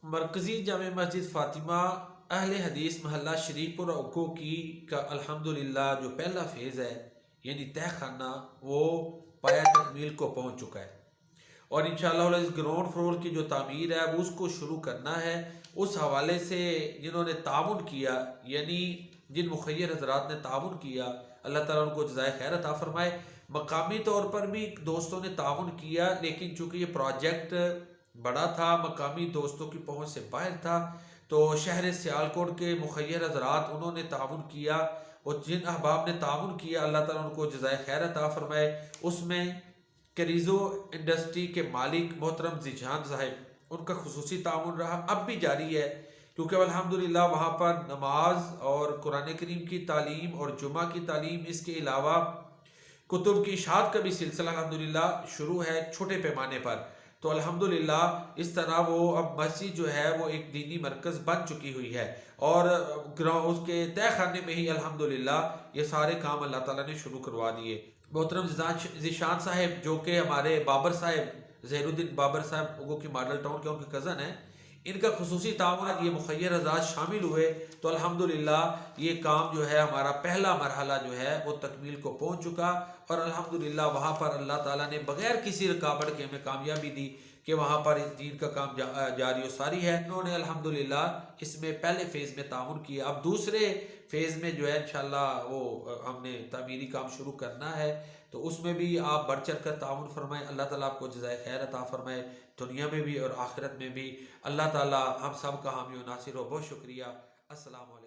मरकज़ी जामे मस्जिद फ़ातिमा अहले हदीस महल्ला शरीफपुर उक्को की का अल्हम्दुलिल्लाह जो पहला फ़ेज़ है यानी तह खाना वो पाया तकमील को पहुँच चुका है और इंशाअल्लाह इस ग्राउंड फ्लोर की जो तामीर है वो उसको शुरू करना है। उस हवाले से जिन्होंने ताउन किया यानी जिन मुखय्यर हजरात ने ताउन किया अल्लाह ताला उनको जज़ाए खैर अता फ़रमाए। मकामी तौर पर भी दोस्तों ने ताउन किया लेकिन चूँकि ये प्रोजेक्ट बड़ा था, मकामी दोस्तों की पहुँच से बाहर था, तो शहर सियालकोट के मुखय्यर हजरात उन्होंने ताउन किया और जिन अहबाब ने ताउन किया अल्लाह ताला उनको जज़ाए खैर अता फ़रमाए। उसमें करीज़ो इंडस्ट्री के मालिक मोहतरम ज़ीशान साहब उनका खुसूसी ताउन रहा, अब भी जारी है क्योंकि अल्हम्दुलिल्लाह वहाँ पर नमाज और कुरान करीम की तालीम और जुमा की तालीम, इसके अलावा कुतुब की इशाअत का भी सिलसिला अल्हम्दुलिल्लाह शुरू है छोटे पैमाने पर। तो अल्हम्दुलिल्लाह इस तरह वो अब मस्जिद जो है वो एक दीनी मरकज़ बन चुकी हुई है और उसके तय खाने में ही अल्हम्दुलिल्लाह ये सारे काम अल्लाह ताला ने शुरू करवा दिए। मोहतरम ज़ीशान साहब जो कि हमारे बाबर साहब ज़हीरुद्दीन बाबर साहब उगो की मॉडल टाउन के उनके कज़न हैं, इनका खुसूसी ताउन ये मुखय्यर हज़रात शामिल हुए तो अल्हम्दुलिल्लाह ये काम जो है हमारा पहला मरहला जो है वो तकमील को पहुँच चुका और अल्हम्दुलिल्लाह वहाँ पर अल्लाह ताला ने बग़ैर किसी रुकावट के हमें कामयाबी दी कि वहाँ पर इस दीन का काम जारी व सारी है। उन्होंने अल्हम्दुलिल्लाह इसमें पहले फ़ेज़ में ताउन किया, अब दूसरे फ़ेज़ में जो है इंशाअल्लाह वो हमने तामीरी काम शुरू करना है, तो उसमें भी आप बढ़ चढ़ कर ताउन फरमाएँ। अल्लाह ताला आपको जज़ाए खैर अता फ़रमाए दुनिया में भी और आखिरत में भी। अल्लाह ताला हम सब का हामी व नासिर हो। बहुत शुक्रिया। अस्सलाम वालेकुम।